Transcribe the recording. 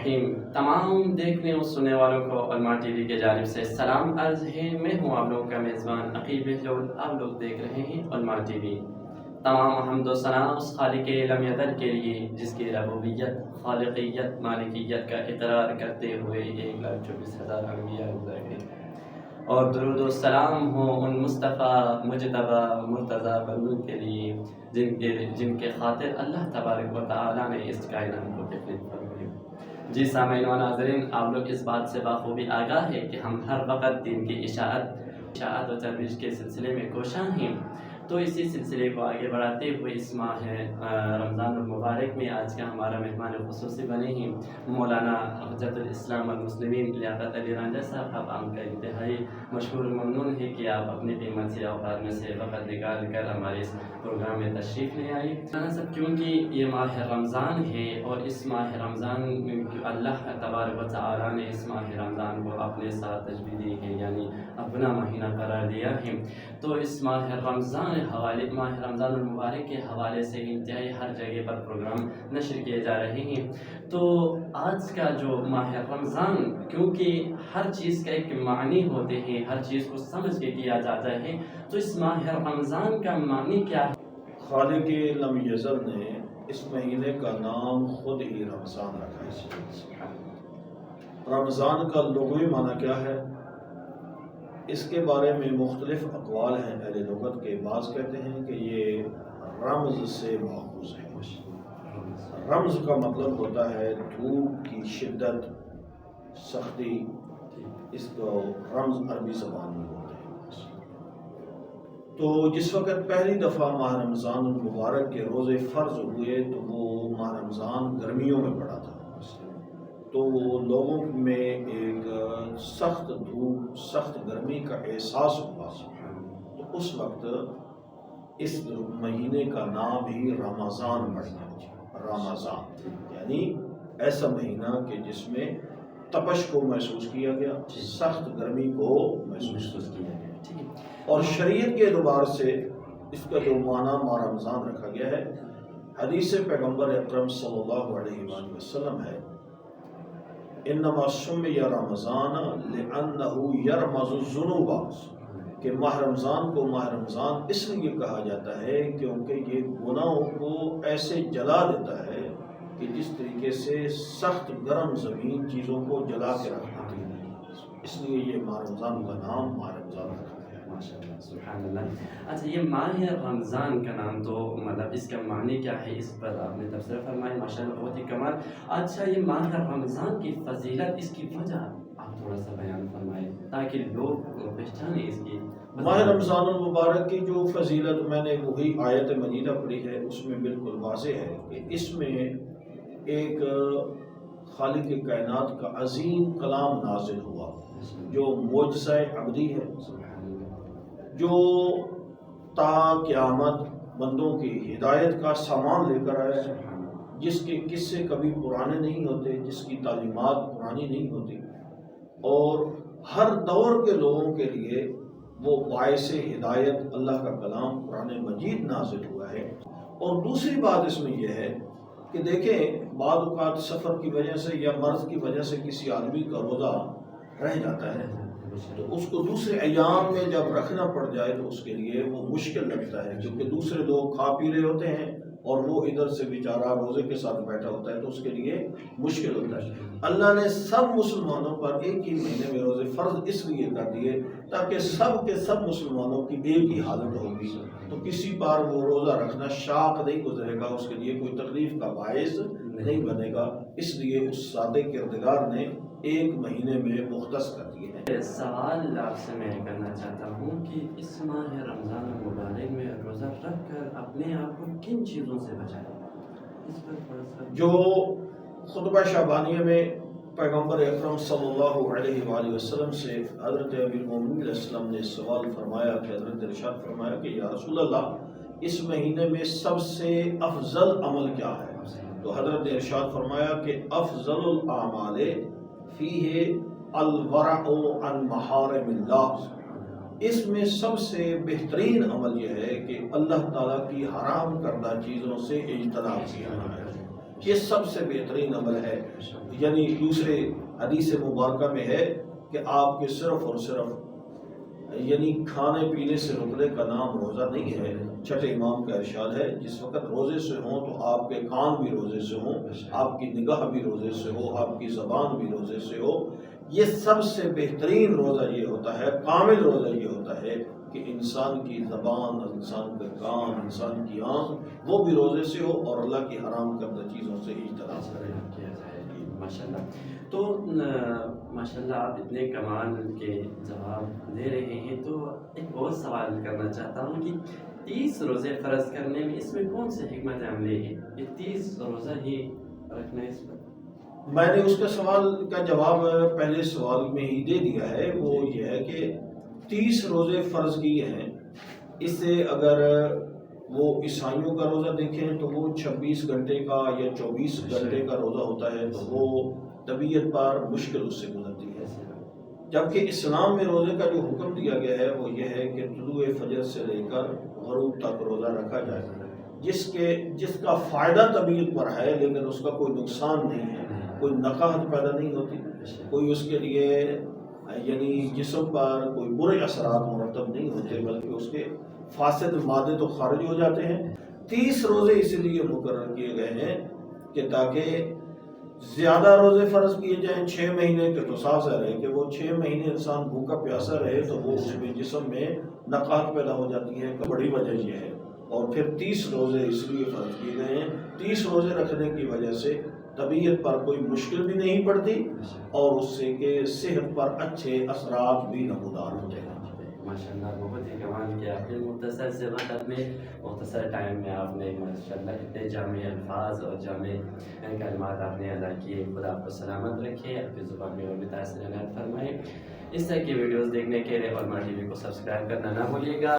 الرحیم۔ تمام دیکھنے اور سننے والوں کو علماء ٹی وی کی جانب سے سلام عرض ہے۔ میں ہوں آپ لوگوں کا میزبان عقیل بہلول، آپ لوگ دیکھ رہے ہیں علماء ٹی وی۔ تمام حمد و ثنا اس خالق لم یزل کے لیے جس کی ربوبیت، خالقیت، مالکیت کا اقرار کرتے ہوئے 1,24,000 انبیاء گزر گئے، اور درود و سلام ہو ان مصطفیٰ مجتبیٰ مرتضیٰ بندوں کے لیے جن کے خاطر اللہ تبارک و تعالیٰ نے اس کائنات کو تخلیق فرمائی۔ جی سامعین و ناظرین، آپ لوگ اس بات سے بخوبی آگاہ ہے کہ ہم ہر وقت دین کی اشاعت و ترویج کے سلسلے میں کوشاں ہیں، تو اسی سلسلے کو آگے بڑھاتے ہوئے اس ماہ رمضان المبارک میں آج کا ہمارا مہمان خصوصی بنے ہیں مولانا حجت الاسلام والمسلمین لیاقت علی رانجھا صاحب۔ آپ ان کا انتہائی مشہور و ممنون ہے کہ آپ اپنے قیمتی اوقات میں سے وقت نکال کر ہمارے اس پروگرام میں تشریف لے آئے۔ مولانا صاحب، کیونکہ یہ ماہ رمضان ہے اور اس ماہ رمضان اللہ تبارک و تعالیٰ نے اس ماہ رمضان کو اپنے ساتھ تجویدی ہے، یعنی اپنا مہینہ قرار دیا ہے، تو اس ماہ رمضان المبارک کے حوالے سے انتہائی ہر جگہ پر پروگرام نشر کیے جا رہے ہیں۔ تو آج کا جو ماہ رمضان، کیونکہ ہر چیز کا ایک معنی ہوتے ہیں، ہر چیز کو سمجھ کے کیا جاتا ہے، تو اس ماہ رمضان کا معنی کیا ہے؟ خالق لم یزل نے اس مہینے کا نام خود ہی رمضان رکھا ہے۔ رمضان کا لغوی معنی کیا ہے؟ اس کے بارے میں مختلف اقوال ہیں اہل لغت کے۔ بعض کہتے ہیں کہ یہ رمز سے ماخوذ ہے۔ رمز کا مطلب ہوتا ہے دھوپ کی شدت، سختی، اس کو رمز عربی زبان میں ہوتا ہے۔ تو جس وقت پہلی دفعہ ماہ رمضان المبارک کے روزے فرض ہوئے تو وہ ماہ رمضان گرمیوں میں پڑا تھا، تو لوگوں میں ایک سخت دھوپ، سخت گرمی کا احساس ہوا، تو اس وقت اس مہینے کا نام ہی رمضان پڑا۔ رمضان یعنی ایسا مہینہ کہ جس میں تپش کو محسوس کیا گیا، سخت گرمی کو محسوس کیا گیا، اور شریعت کے اعتبار سے اس کا جو معنی ماہ رمضان رکھا گیا ہے، حدیث پیغمبر اکرم صلی اللہ علیہ وآلہ وسلم ہے، انما سمی رمضان لأنہ یرمز الذنوب، کہ ماہ رمضان کو ماہ رمضان اس لیے کہا جاتا ہے کیونکہ یہ گناہوں کو ایسے جلا دیتا ہے کہ جس طریقے سے سخت گرم زمین چیزوں کو جلا کے رکھ دیتی ہے، اس لیے یہ ماہ رمضان کا نام ماہ رمضان رکھا گیا ہے۔ ماشاءاللہ، سبحان اللہ۔ اچھا، یہ ماہ رمضان کا نام تو مطلب اس کا معنی کیا ہے، اس پر آپ نے تبصرہ فرمایا، ماشاءاللہ، بہت ہی کمال۔ اچھا، یہ ماہ رمضان کی فضیلت، اس کی وجہ آپ تھوڑا سا بیان فرمائیں تاکہ لوگ پہچانیں اس کی۔ ماہ رمضان المبارک کی جو فضیلت، میں نے وہی آیت مجیدہ پڑھی ہے، اس میں بالکل واضح ہے کہ اس میں ایک خالق کائنات کا عظیم کلام نازل ہوا جو معجزہ عبدی ہے، جو تا قیامت بندوں کی ہدایت کا سامان لے کر آیا ہے، جس کے قصے کبھی پرانے نہیں ہوتے، جس کی تعلیمات پرانی نہیں ہوتی، اور ہر دور کے لوگوں کے لیے وہ باعث ہدایت اللہ کا کلام قرآن مجید نازل ہوا ہے۔ اور دوسری بات اس میں یہ ہے کہ دیکھیں، بعض اوقات سفر کی وجہ سے یا مرض کی وجہ سے کسی آدمی کا روزہ رہ جاتا ہے، تو اس کو دوسرے ایام میں جب رکھنا پڑ جائے تو اس کے لیے وہ مشکل لگتا ہے، کیونکہ دوسرے لوگ کھا پی رہے ہوتے ہیں اور وہ ادھر سے بیچارہ روزے کے ساتھ بیٹھا ہوتا ہے، تو اس کے لیے مشکل ہوتا ہے۔ اللہ نے سب مسلمانوں پر ایک ہی مہینے میں روزے فرض اس لیے کر دیے تاکہ سب کے سب مسلمانوں کی ایک ہی حالت ہوگی، تو کسی پر وہ روزہ رکھنا شاق نہیں گزرے گا، اس کے لیے کوئی تکلیف کا باعث نہیں بنے گا، اس لیے اس سادے کردگار نے ایک مہینے میں مختص کر دیے ہیں۔ سوال آپ سے میں کرنا چاہتا ہوں کہ اس ماہ رمضان المبارک میں روزہ رکھ کر اپنے آپ کو کن چیزوں سے بچائیں، اس پر تھوڑا سا۔ جو خطبہ شعبانیہ میں پیغمبر اکرم صلی اللہ علیہ وآلہ وسلم سے حضرت امیر المومنین علیہ السلام نے سوال فرمایا کہ حضرت ارشاد فرمایا کہ یا رسول اللہ، اس مہینے میں سب سے افضل عمل کیا ہے؟ تو حضرت نے ارشاد فرمایا کہ افضل الاعمال فیہ الورع عن محارم اللہ، اس میں سب سے بہترین عمل یہ ہے کہ اللہ تعالیٰ کی حرام کردہ چیزوں سے اجتناب کیا جائے، یہ سب سے بہترین عمل ہے. یعنی دوسرے حدیث مبارکہ میں ہے کہ آپ کے صرف اور صرف یعنی کھانے پینے سے رکنے کا نام روزہ نہیں ہے. چھٹے امام کا ارشاد ہے جس وقت روزے سے ہوں تو آپ کے کان بھی روزے سے ہوں، آپ کی نگاہ بھی روزے سے ہو، آپ کی زبان بھی روزے سے ہو. یہ سب سے بہترین روزہ یہ ہوتا ہے، کامل روزہ یہ ہوتا ہے کہ انسان کی زبان، انسان کا کان، انسان کی آنکھ وہ بھی روزے سے ہو اور اللہ کی حرام کردہ چیزوں سے اجتناب کرے. ماشاء اللہ. تو ماشاء اللہ آپ اتنے کمال کے جواب دے رہے ہیں، تو ایک اور سوال کرنا چاہتا ہوں کہ 30 روزے فرض کرنے میں اس میں کون سے حکمت عملی ہے؟ یہ 30 روزہ ہی رکھنا ہے اس پر؟ میں نے اس کے سوال کا جواب پہلے سوال میں ہی دے دیا ہے. وہ یہ ہے کہ 30 روزے فرض کیے ہیں. اس سے اگر وہ عیسائیوں کا روزہ دیکھیں تو وہ 26 گھنٹے کا یا 24 گھنٹے کا روزہ ہوتا ہے، تو وہ طبیعت پر مشکل اس سے گزرتی ہے. جبکہ اسلام میں روزے کا جو حکم دیا گیا ہے وہ یہ ہے کہ طلوع فجر سے لے کر غروب تک روزہ رکھا جائے، جس کا فائدہ طبیعت پر ہے لیکن اس کا کوئی نقصان نہیں ہے، کوئی نقاہت پیدا نہیں ہوتی، کوئی اس کے لیے یعنی جسم پر کوئی برے اثرات مرتب نہیں ہوتے، بلکہ اس کے فاسد مادے تو خارج ہو جاتے ہیں. 30 روزے اس لیے مقرر کیے گئے ہیں کہ تاکہ زیادہ روزے فرض کیے جائیں 6 مہینے کے، تو صاف ظاہر ہے کہ وہ 6 مہینے انسان بھوکا پیاسا رہے تو وہ اس میں جسم میں نقاہت پیدا ہو جاتی ہے. بڑی وجہ یہ ہے. اور پھر 30 روزے اس لیے فرض کیے گئے ہیں، 30 روزے رکھنے کی وجہ سے طبیعت پر کوئی مشکل بھی نہیں پڑتی اور اس سے کہ صحت پر اچھے اثرات بھی نمودار ہوتے ہیں. ماشاء اللہ بہت ہی کمال کیا آپ نے. مختصر سے وقت میں، مختصر ٹائم میں آپ نے ماشاء اللہ اتنے جامع الفاظ اور جامع کلمات آپ نے ادا کیے. خدا آپ کو سلامت رکھے، آپ کی زبان میں اور متاثر عنایت فرمائے. اس طرح کی ویڈیوز دیکھنے کے لیے علماء ٹی وی کو سبسکرائب کرنا نہ بھولیے گا.